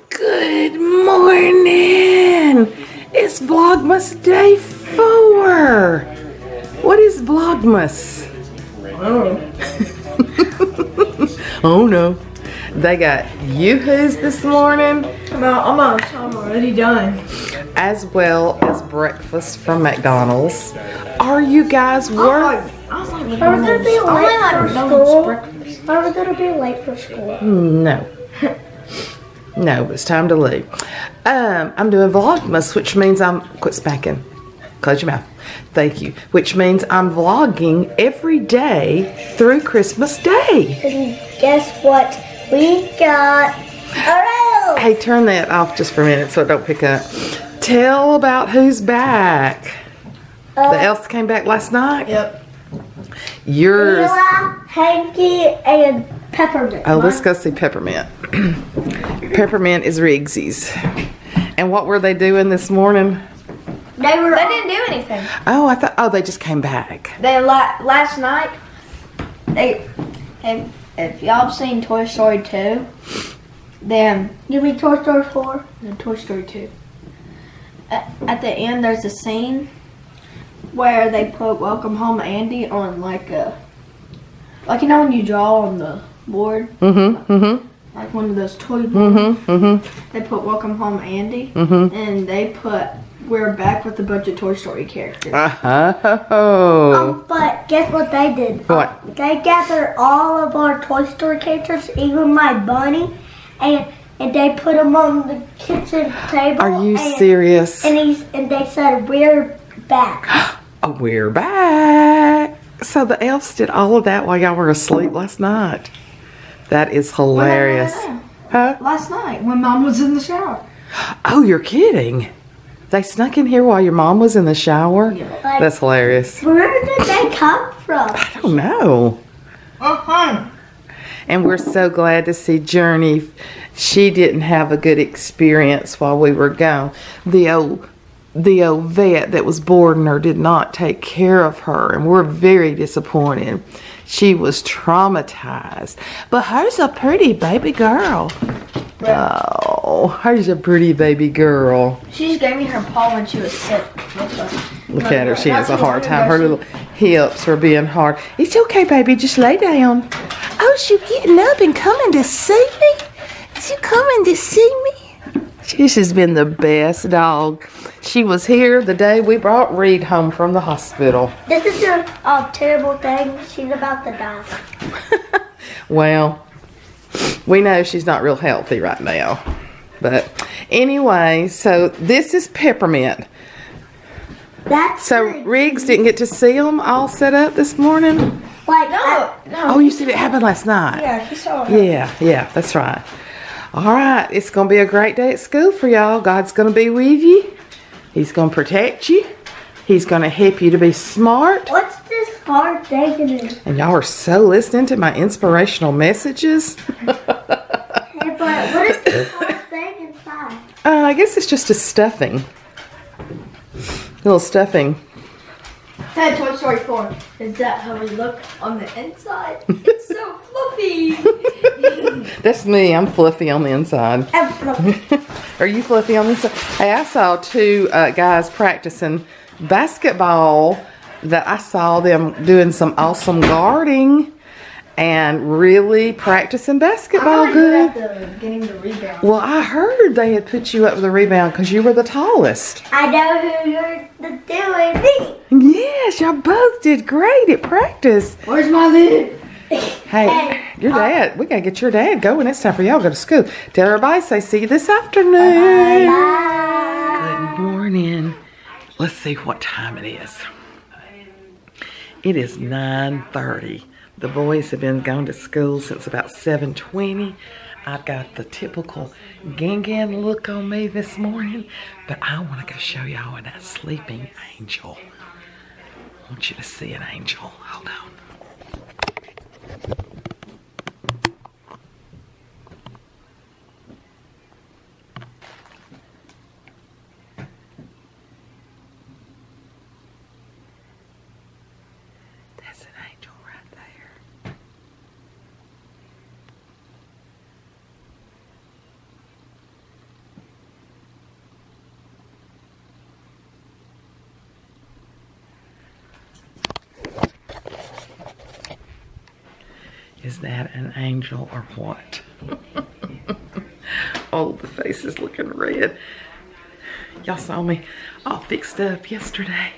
Good morning! It's Vlogmas day 4. What is Vlogmas? Oh no. They got yoo-hoos this morning. I'm already done. As well as breakfast from McDonald's. Are you guys working? Are we gonna be late for school? Are we gonna be late for school? No. No, it's time to leave. I'm doing Vlogmas, which means quit smacking. Close your mouth. Thank you. Which means I'm vlogging every day through Christmas Day. And guess what? We got a Hey, turn that off just for a minute so it don't pick up. Tell about who's back. The elves came back last night? Yep. Yours. Mila, Hanky, and Peppermint. Oh, let's go see Peppermint. Peppermint is Riggsy's. And what were they doing this morning? They didn't do anything. Oh, I thought. Oh, they just came back. They last night. If y'all have seen Toy Story 2, then You mean Toy Story 4? no, Toy Story 2. At the end, there's a scene where they put "Welcome Home, Andy" on like you know when you draw on the board, like one of those toy boards. They put "Welcome Home, Andy," and they put "We're back" with a bunch of Toy Story characters. Oh. But guess what they did? What? They gathered all of our Toy Story characters, even my bunny, and they put them on the kitchen table. Are you serious? And they said, "We're back." Oh, we're back. So the elves did all of that while y'all were asleep last night. That is hilarious. Huh? Last night when Mom was in the shower. Oh, you're kidding. They snuck in here while your mom was in the shower? Yeah. That's hilarious. Where did they come from? I don't know. And we're so glad to see Journey. She didn't have a good experience while we were gone. The old vet that was boarding her did not take care of her, and we're very disappointed. She was traumatized. But her's a pretty baby girl. Oh, her's a pretty baby girl. She just gave me her paw when she was sick. Look at her. She has a hard time. Her little hips are being hard. It's okay, baby. Just lay down. Oh, is you getting up and coming to see me? Is you coming to see me? This has been the best dog. She was here the day we brought Reed home from the hospital. This is a terrible thing. She's about to die. Well, we know she's not real healthy right now. But anyway, so this is Peppermint. So Riggs didn't get to see them all set up this morning? Like, No. Oh, you said it happened last night? Yeah, he saw her. Yeah, that's right. All right, it's going to be a great day at school for y'all. God's going to be with you. He's going to protect you. He's going to help you to be smart. what's this hard thing to do? And y'all are so listening to my inspirational messages. Hey, but what is this hard thing inside? I guess it's just a stuffing. A little stuffing. Hey, Toy Story 4. Is that how we look on the inside? It's so fluffy. That's me. I'm fluffy on the inside. Are you fluffy on the inside? Hey, I saw two guys practicing basketball that I saw them doing some awesome guarding and really practicing basketball good. Getting the rebound. Well, I heard they had put you up with a rebound because you were the tallest. I know who you're doing. Me. Yes, y'all both did great at practice. Where's my lid? Hey, your dad, we gotta get your dad going. It's time for y'all to go to school. Tell everybody, say see you this afternoon. Bye. Good morning. Let's see what time it is. It is 9:30. The boys have been going to school since about 7:20. I've got the typical Gangan look on me this morning, but I want to go show y'all a sleeping angel. I want you to see an angel. Hold on. Is that an angel or what? Oh, the face is looking red. Y'all saw me all fixed up yesterday,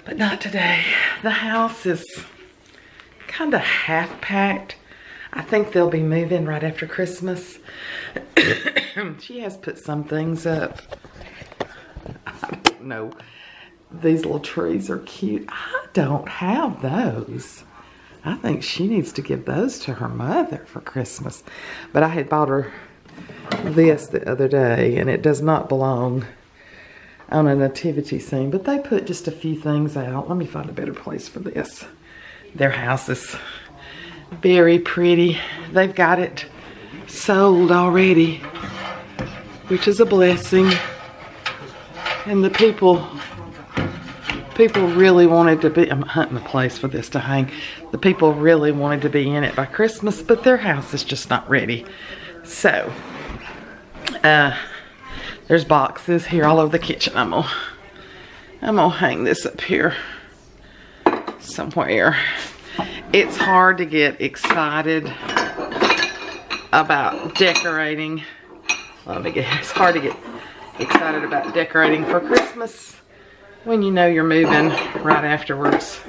but not today. The house is kind of half packed. I think they'll be moving right after Christmas. She has put some things up. I don't know. These little trees are cute. I don't have those. I think she needs to give those to her mother for Christmas. But I had bought her this the other day, and it does not belong on a nativity scene. But they put just a few things out. Let me find a better place for this. Their house is very pretty. They've got it sold already, which is a blessing. And the people really wanted to be, I'm hunting a place for this to hang. The people really wanted to be in it by Christmas, but their house is just not ready. So, there's boxes here all over the kitchen. I'm gonna hang this up here somewhere. It's hard to get excited about decorating. It's hard to get excited about decorating for Christmas when you know you're moving right afterwards.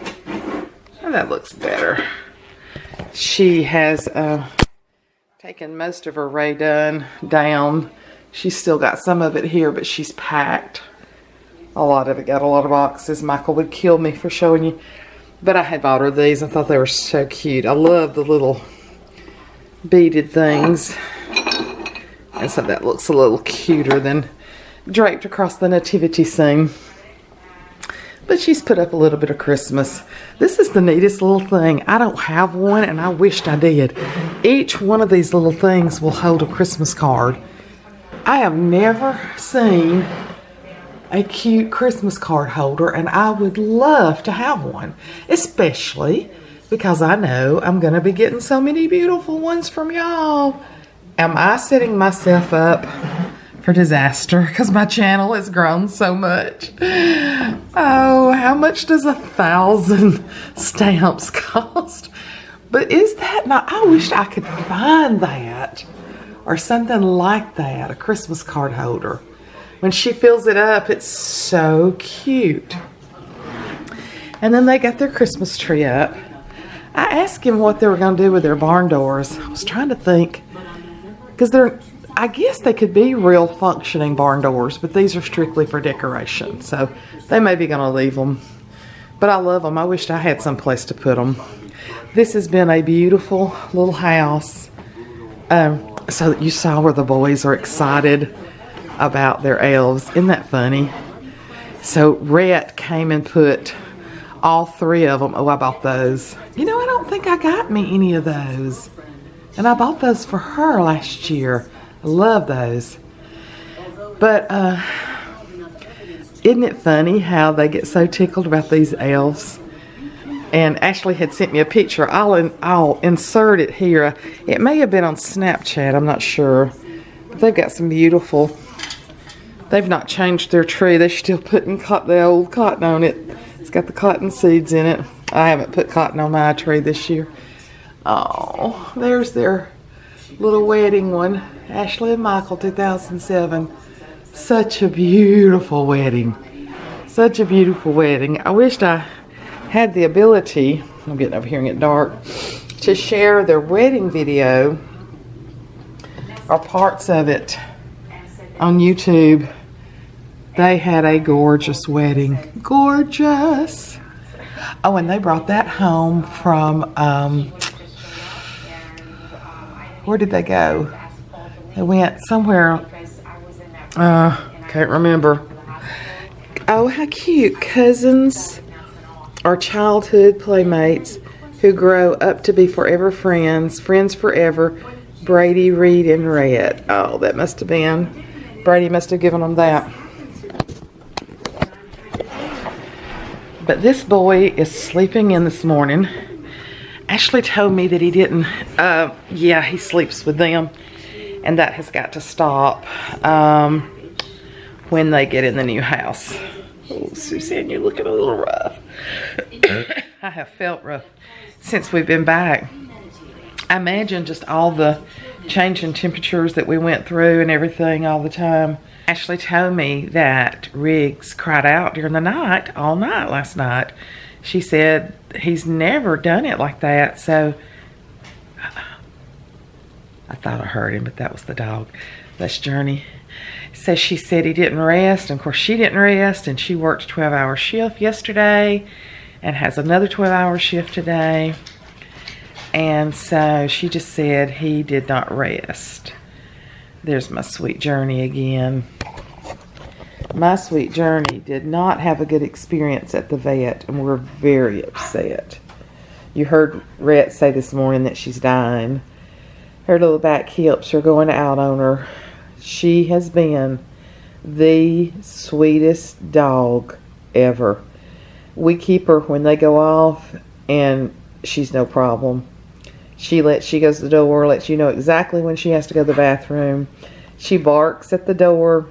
Oh, that looks better. She has taken most of her Ray Dunn down. She's still got some of it here, but she's packed a lot of it. Got a lot of boxes. Michael would kill me for showing you. But I had bought her these. I thought they were so cute. I love the little beaded things. And so that looks a little cuter than draped across the nativity scene. But she's put up a little bit of Christmas. This is the neatest little thing. I don't have one, and I wished I did. Each one of these little things will hold a Christmas card. I have never seen a cute Christmas card holder, and I would love to have one, especially because I know I'm going to be getting so many beautiful ones from y'all. Am I setting myself up for disaster because my channel has grown so much? Oh, how much does 1,000 stamps cost? But is that not, I wish I could find that or something like that, a Christmas card holder. When she fills it up, it's so cute. And then they got their Christmas tree up. I asked him what they were going to do with their barn doors. I was trying to think, because I guess they could be real functioning barn doors, but these are strictly for decoration. So they may be going to leave them. But I love them. I wished I had some place to put them. This has been a beautiful little house. So you saw where the boys are excited about their elves. Isn't that funny? So Rhett came and put all 3 of them. Oh, I bought those. You know, I don't think I got me any of those. And I bought those for her last year. I love those. But isn't it funny how they get so tickled about these elves? And Ashley had sent me a picture. I'll insert it here. It may have been on Snapchat. I'm not sure. But they've got some beautiful. They've not changed their tree. They're still putting the old cotton on it. It's got the cotton seeds in it. I haven't put cotton on my tree this year. Oh, there's their little wedding one. Ashley and Michael, 2007. Such a beautiful wedding. Such a beautiful wedding. I wished I had the ability, I'm getting over here and getting dark, to share their wedding video or parts of it on YouTube. They had a gorgeous wedding. Gorgeous. Oh, and they brought that home from, where did they go? They went somewhere, can't remember. Oh, how cute. Cousins or childhood playmates who grow up to be forever friends. Friends forever. Brady, Reed, and Rhett. Oh, that must have been. Brady must have given them that. But this boy is sleeping in this morning. Ashley told me that he didn't, yeah, he sleeps with them. And that has got to stop when they get in the new house. Oh, Suzanne, you're looking a little rough. I have felt rough since we've been back. I imagine just all the change in temperatures that we went through and everything all the time. Ashley told me that Riggs cried out during the night, all night last night. She said he's never done it like that, so I thought I heard him, but that was the dog. That's Journey. So she said he didn't rest, and of course she didn't rest, and she worked a 12-hour shift yesterday and has another 12-hour shift today. And so she just said he did not rest. There's my sweet Journey again. My sweet Journey did not have a good experience at the vet, and we're very upset. You heard Rhett say this morning that she's dying. Her little back hips are going out on her. She has been the sweetest dog ever. We keep her when they go off, and she's no problem. She goes to the door, lets you know exactly when she has to go to the bathroom. She barks at the door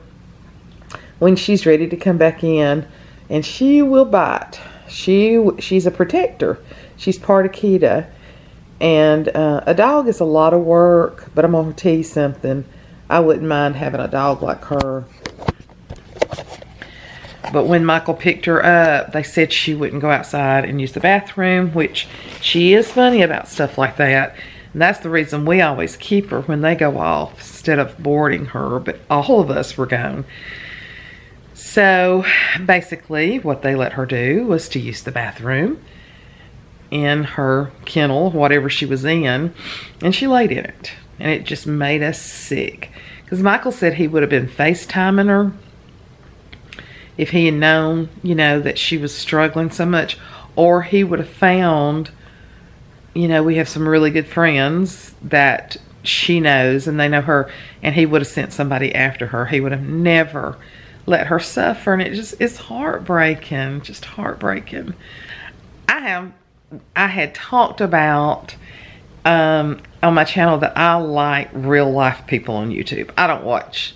when she's ready to come back in, and she will bite. She's a protector. She's part of Kita. And a dog is a lot of work, but I'm going to tell you something. I wouldn't mind having a dog like her. But when Michael picked her up, they said she wouldn't go outside and use the bathroom, which she is funny about stuff like that. And that's the reason we always keep her when they go off instead of boarding her. But all of us were gone. So basically what they let her do was to use the bathroom in her kennel, whatever she was in, and she laid in it. And it just made us sick. Because Michael said he would have been FaceTiming her if he had known, you know, that she was struggling so much. Or he would have found, you know, we have some really good friends that she knows and they know her, and he would have sent somebody after her. He would have never let her suffer, and it's heartbreaking, just heartbreaking. I had talked about on my channel that I like real life people on YouTube. I don't watch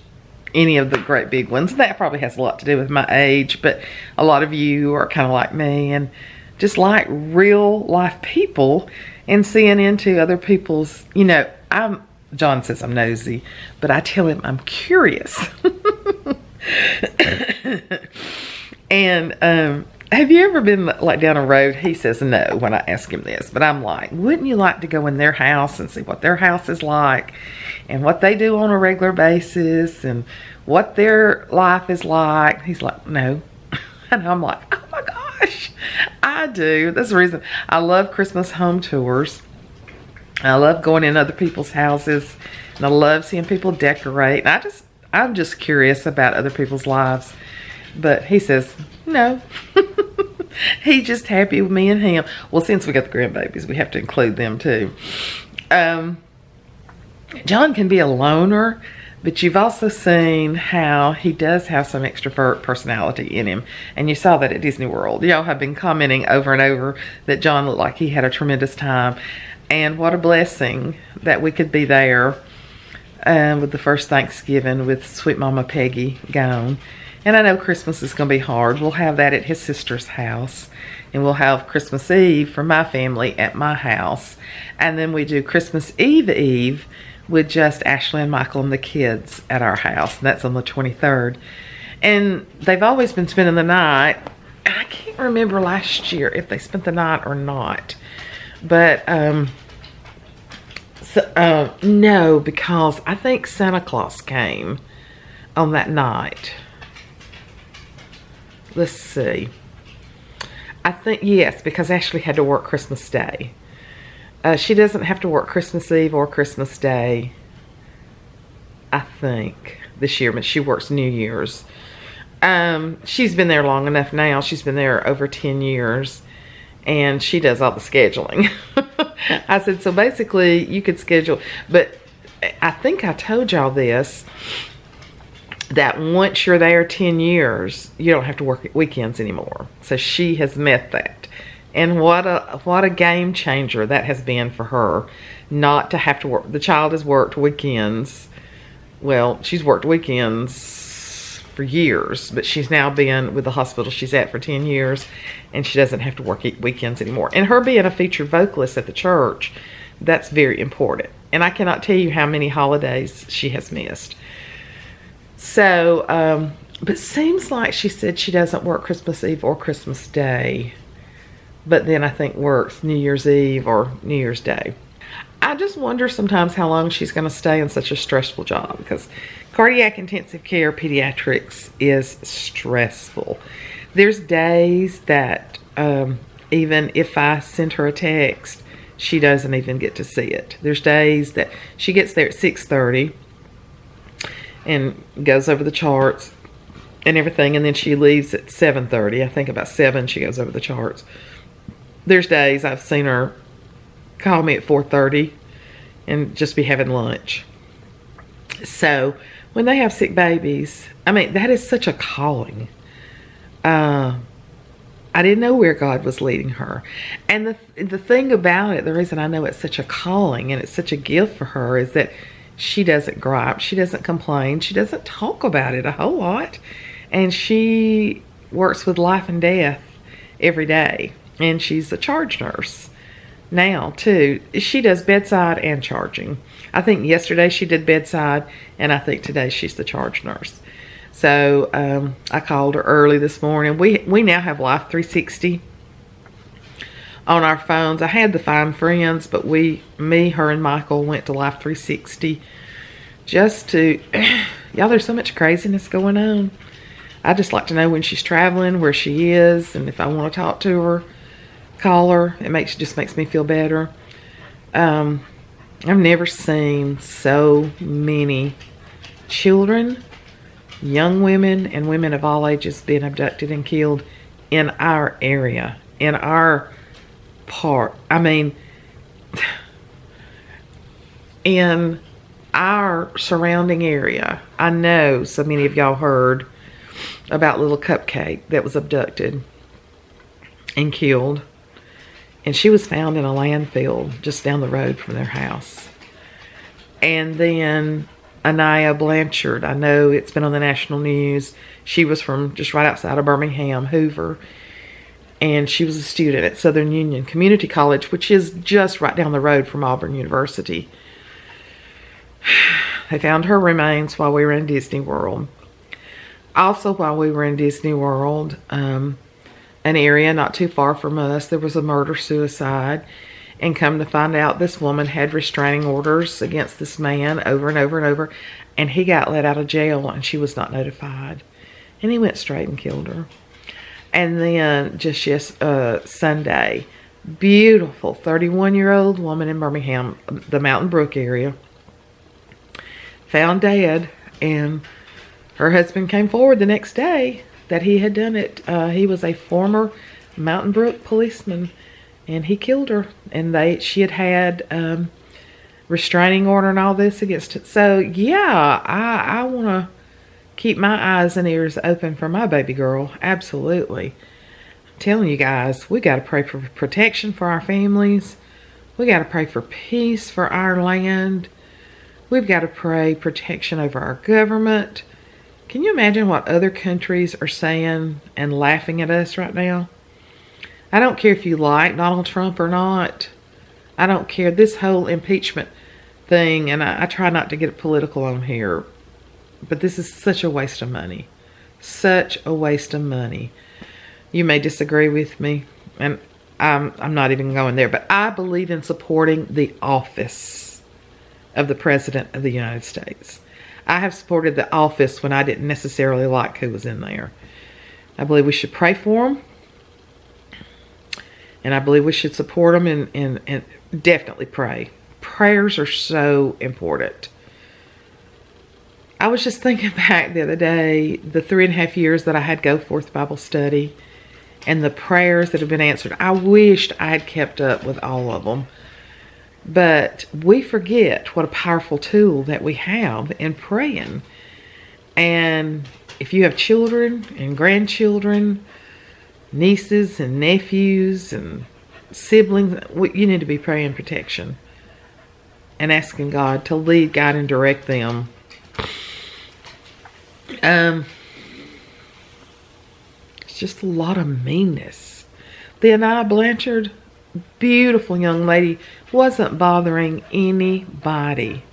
any of the great big ones. That probably has a lot to do with my age, but a lot of you are kind of like me and just like real life people and seeing into other people's, you know, John says I'm nosy, but I tell him I'm curious. And have you ever been like down a road? He says no when I ask him this, but I'm like, wouldn't you like to go in their house and see what their house is like and what they do on a regular basis and what their life is like? He's like, no. And I'm like, oh my gosh, I do. That's the reason I love Christmas home tours. I love going in other people's houses, and I love seeing people decorate. And I'm just curious about other people's lives. But he says, no. He's just happy with me and him. Well, since we got the grandbabies, we have to include them too. John can be a loner, but you've also seen how he does have some extrovert personality in him. And you saw that at Disney World. Y'all have been commenting over and over that John looked like he had a tremendous time. And what a blessing that we could be there with the first Thanksgiving with sweet Mama Peggy gone. And I know Christmas is going to be hard. We'll have that at his sister's house. And we'll have Christmas Eve for my family at my house. And then we do Christmas Eve with just Ashley and Michael and the kids at our house. And that's on the 23rd. And they've always been spending the night. And I can't remember last year if they spent the night or not. But, no, because I think Santa Claus came on that night. Let's see. I think, yes, because Ashley had to work Christmas Day. She doesn't have to work Christmas Eve or Christmas Day, I think, this year, but she works New Year's. She's been there long enough now. She's been there over 10 years, and she does all the scheduling. I said, so basically, you could schedule, but I think I told y'all this, that once you're there 10 years, you don't have to work weekends anymore. So she has met that. And what a game changer that has been for her, not to have to work. The child has worked weekends. Well, she's worked weekends for years, but she's now been with the hospital she's at for 10 years, and she doesn't have to work weekends anymore. And her being a featured vocalist at the church That's very important. And I cannot tell you how many holidays she has missed. So, but seems like she said she doesn't work Christmas Eve or Christmas Day. But then I think works New Year's Eve or New Year's Day. I just wonder sometimes how long she's going to stay in such a stressful job, because cardiac intensive care pediatrics is stressful. There's days that even if I send her a text, she doesn't even get to see it. There's days that she gets there at 6:30 and goes over the charts and everything, and then she leaves at 7:30. I think about 7 she goes over the charts. There's days I've seen her call me at 4:30 and just be having lunch. So when they have sick babies, I mean, that is such a calling. I didn't know where God was leading her. And the thing about it, the reason I know it's such a calling and it's such a gift for her, is that she doesn't gripe, she doesn't complain, she doesn't talk about it a whole lot. And she works with life and death every day. And she's a charge nurse now too. She does bedside and charging. I think yesterday she did bedside, and I think today she's the charge nurse. So I called her early this morning. We now have Life 360 on our phones. I had the Find Friends, but her and Michael went to Life 360 just to, y'all, there's so much craziness going on. I just like to know when she's traveling, where she is, and if I want to talk to her, call her. It just makes me feel better. I've never seen so many children, young women, and women of all ages being abducted and killed in our area, in our part. I mean, in our surrounding area. I know so many of y'all heard about little Cupcake that was abducted and killed. And she was found in a landfill just down the road from their house. And then Anaya Blanchard, I know it's been on the national news. She was from just right outside of Birmingham, Hoover. And she was a student at Southern Union Community College, which is just right down the road from Auburn University. They found her remains while we were in Disney World. Also, while we were in Disney World, an area not too far from us, there was a murder-suicide. And come to find out, this woman had restraining orders against this man over and over and over. And he got let out of jail, and she was not notified. And he went straight and killed her. And then just Sunday, beautiful 31-year-old woman in Birmingham, the Mountain Brook area, found dead. And her husband came forward the next day that he had done it. He was a former Mountain Brook policeman, and he killed her. And she had restraining order and all this against it. So yeah, I want to keep my eyes and ears open for my baby girl. Absolutely. I'm telling you guys, we got to pray for protection for our families. We got to pray for peace for our land. We've got to pray protection over our government. Can you imagine what other countries are saying and laughing at us right now? I don't care if you like Donald Trump or not. I don't care. This whole impeachment thing, and I try not to get political on here, but this is such a waste of money. Such a waste of money. You may disagree with me, and I'm not even going there, but I believe in supporting the office of the President of the United States. I have supported the office when I didn't necessarily like who was in there. I believe we should pray for them. And I believe we should support them and definitely pray. Prayers are so important. I was just thinking back the other day, the 3.5 years that I had Go Forth Bible Study and the prayers that have been answered. I wished I had kept up with all of them. But we forget what a powerful tool that we have in praying. And if you have children and grandchildren, nieces and nephews and siblings, you need to be praying protection and asking God to lead, guide, and direct them. It's just a lot of meanness. The Anaya Blanchard, beautiful young lady, wasn't bothering anybody.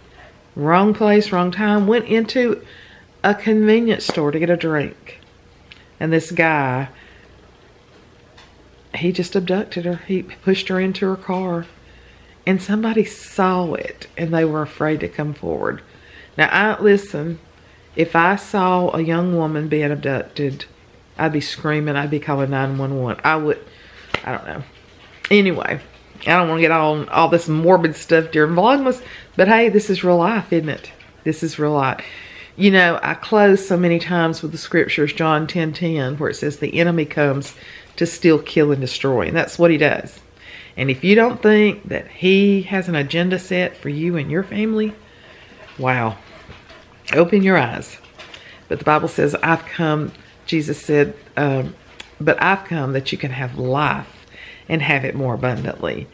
Wrong place, wrong time. Went into a convenience store to get a drink. And this guy, he just abducted her. He pushed her into her car. And somebody saw it and they were afraid to come forward. Now, listen, if I saw a young woman being abducted, I'd be screaming. I'd be calling 911. I don't know. Anyway, I don't want to get all this morbid stuff during Vlogmas, but hey, this is real life, isn't it? This is real life. You know, I close so many times with the scriptures, John 10:10, where it says the enemy comes to steal, kill, and destroy. And that's what he does. And if you don't think that he has an agenda set for you and your family, wow, open your eyes. But the Bible says, I've come, Jesus said, but I've come that you can have life and have it more abundantly.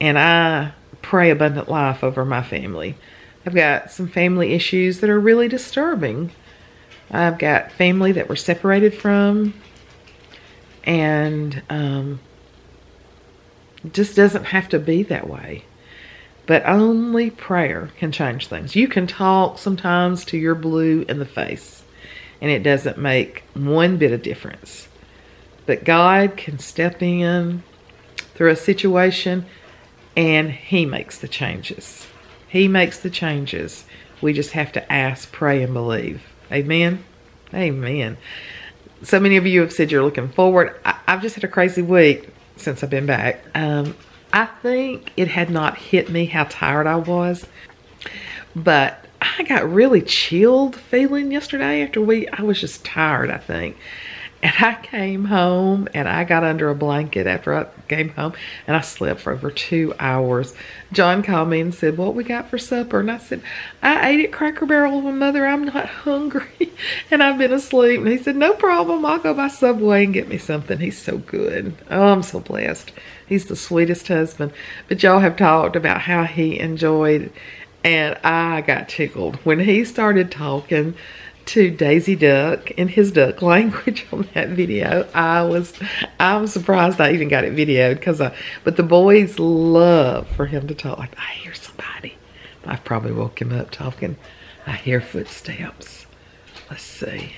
And I pray abundant life over my family. I've got some family issues that are really disturbing. I've got family that we're separated from, and it just doesn't have to be that way. But only prayer can change things. You can talk sometimes to your blue in the face, and it doesn't make one bit of difference. But God can step in through a situation, and he makes the changes. He makes the changes. We just have to ask, pray, and believe. Amen? Amen. So many of you have said you're looking forward. I've just had a crazy week since I've been back. I think it had not hit me how tired I was. But I got really chilled feeling yesterday after I was just tired, I think. And I came home and I got under a blanket after I came home and I slept for over 2 hours. John called me and said, what we got for supper? And I said, I ate at Cracker Barrel with Mother. I'm not hungry. And I've been asleep. And he said, no problem. I'll go by Subway and get me something. He's so good. Oh, I'm so blessed. He's the sweetest husband. But y'all have talked about how he enjoyed, and I got tickled when he started talking to Daisy Duck in his duck language on that video. I was surprised I even got it videoed but the boys love for him to talk like, I hear somebody. I probably woke him up talking. I hear footsteps. Let's see.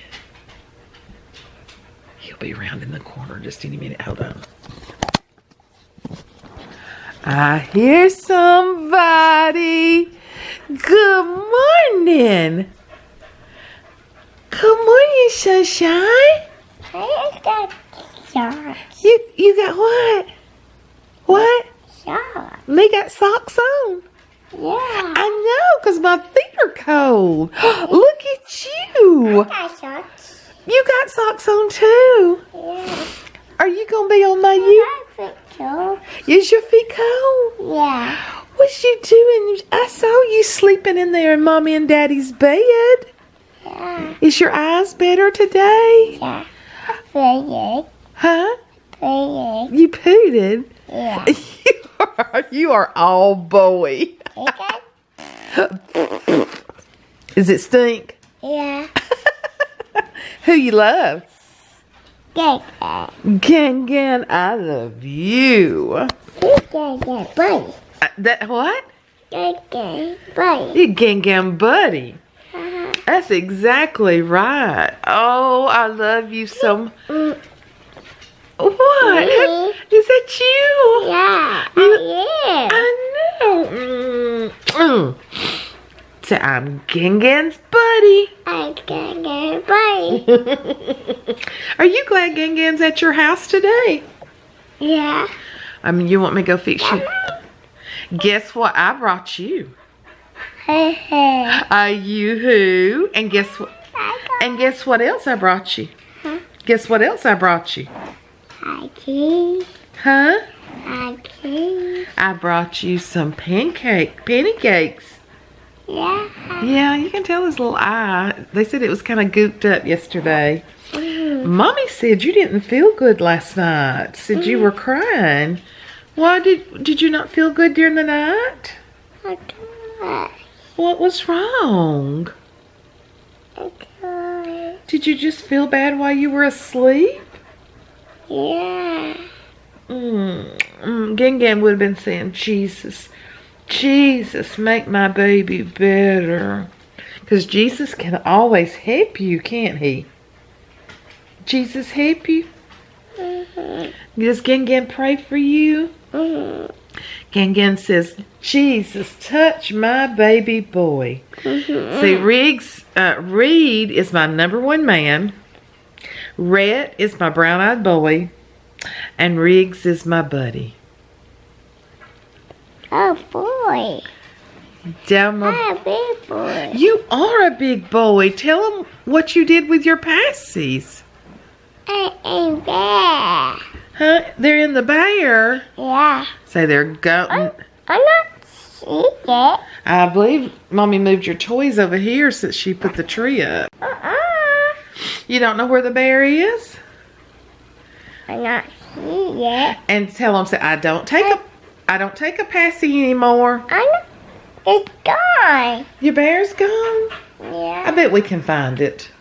He'll be around in the corner just any minute. Hold on. I hear somebody. Good morning. Good morning, Sunshine. I got socks. You got what? What? Socks. Me got socks on. Yeah. I know, because my feet are cold. Look at you. I got socks. You got socks on too. Yeah. Are you going to be on my you? I think so. Is your feet cold? Yeah. What you doing? I saw you sleeping in there in Mommy and Daddy's bed. Yeah. Is your eyes better today? Yeah. Playing. Huh? Playing. You pooted? Yeah. You are all boy. Is it stink? Yeah. Who you love? Gang. Gan, I love you. Gang, buddy. That what? Gang, buddy. You Gan, buddy. That's exactly right. Oh, I love you so much. What? Is that you? Yeah. I know. So I'm Gan's buddy. I'm gang, buddy. Are you glad Gan's at your house today? Yeah. You want me to go fix you? Guess what I brought you? You who? And guess what? And guess what else I brought you? Huh? Guess what else I brought you? Hiking. Huh? Hiking. I brought you some pancakes. Yeah. Yeah, you can tell his little eye. They said it was kind of gooped up yesterday. Mommy said you didn't feel good last night. Said you were crying. Why did you not feel good during the night? What was wrong? Okay. Did you just feel bad while you were asleep? Yeah. Gan would have been saying, Jesus, Jesus, make my baby better. Because Jesus can always help you, can't he? Jesus help you? Does Gan pray for you? Gan says, Jesus, touch my baby boy. See, Reed is my #1 man. Rhett is my brown-eyed boy. And Riggs is my buddy. Oh boy. Down my... I'm a big boy. You are a big boy. Tell them what you did with your passies. I ain't there. Huh? They're in the bear. Yeah. Say they're going. I'm not see it. I believe Mommy moved your toys over here since she put the tree up. You don't know where the bear is? I'm not see it. And tell them, say, I don't take a passy anymore. I'm not. It's gone. Your bear's gone? Yeah. I bet we can find it.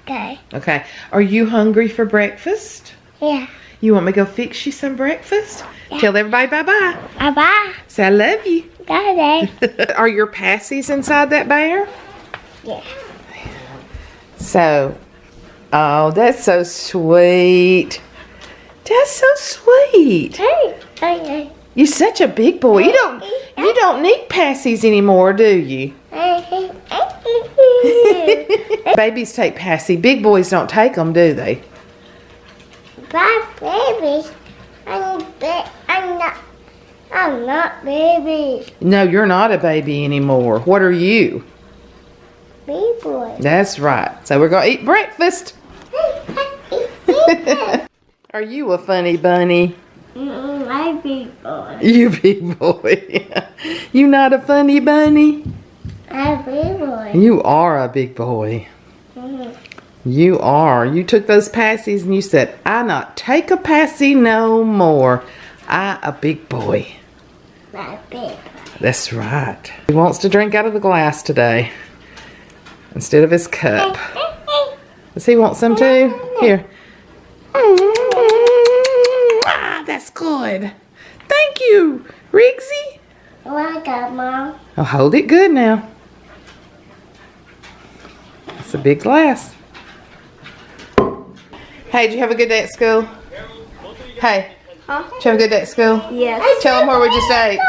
Okay. Okay. Are you hungry for breakfast? Yeah. You want me to go fix you some breakfast? Yeah. Tell everybody bye-bye. Bye. Say I love you. Daddy. Are your passies inside that bear? Yeah. So, oh, that's so sweet. That's so sweet. Hey. You're such a big boy. You don't need passies anymore, do you? Babies take passy. Big boys don't take them, do they? Bye, baby. I'm not baby. No, you're not a baby anymore. What are you? Big boy. That's right. So we're going to eat breakfast. Are you a funny bunny? I'm big boy. You big boy. You not a funny bunny? I'm big boy. You are a big boy. You are. You took those passies and you said, I not take a passy no more. I a big boy. I'm big boy. That's right. He wants to drink out of the glass today instead of his cup. Does he want some too? Here. Ah, that's good. Thank you, Riggsy. Welcome, Mom. Oh, hold it good now. It's a big glass. Hey, did you have a good day at school? Hey, Huh? did you have a good day at school? Yes. Tell them where we just ate.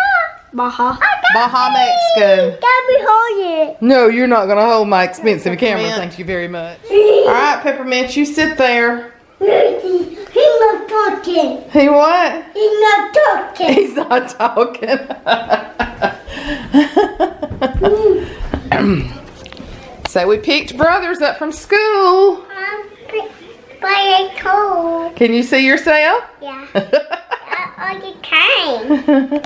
Baja. Baja, Mexico. Let me hold it. No, you're not going to hold my expensive camera. Thank you very much. All right, Peppermint, you sit there. He's not talking. He what? He's not talking. He's not talking. So we picked brothers up from school. But it's cold. Can you see yourself? Yeah. Oh, you can.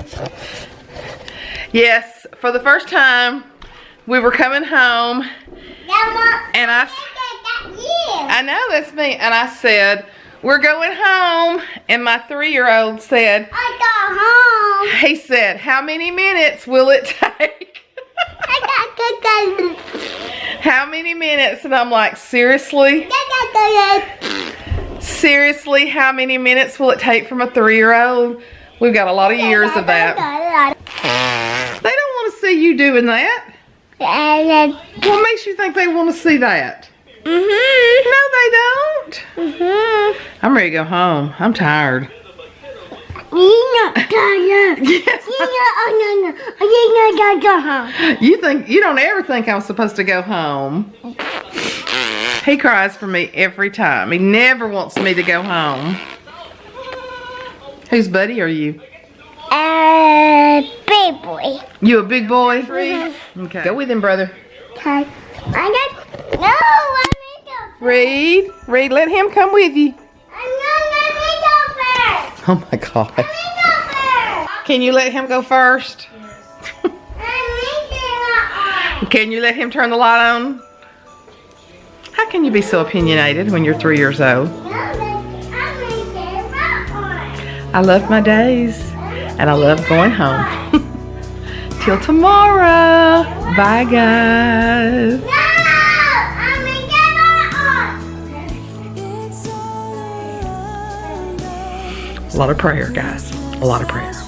Yes, for the first time, we were coming home, and I know that's me, and I said, we're going home, and my 3-year-old said, I got home. he said, how many minutes will it take? How many minutes? And I'm like, seriously? Seriously, how many minutes will it take from a 3-year-old? We've got a lot of years of that. They don't want to see you doing that. What makes you think they want to see that? No, they don't. I'm ready to go home. I'm tired. You're not tired. Yes. You're not go home. You don't ever think I'm supposed to go home. He cries for me every time. He never wants me to go home. Whose buddy are you? Big boy. You a big boy? Okay. Go with him, brother. Okay. I need to go. Reed, let him come with you. I'm not let me go first. Oh my God. Let me go first. Can you let him go first? I need to go on. Can you let him turn the light on? How can you be so opinionated when you're 3 years old? I love my days, and I love going home. Till tomorrow. Bye, guys. No! I'm gonna get on. A lot of prayer, guys. A lot of prayer.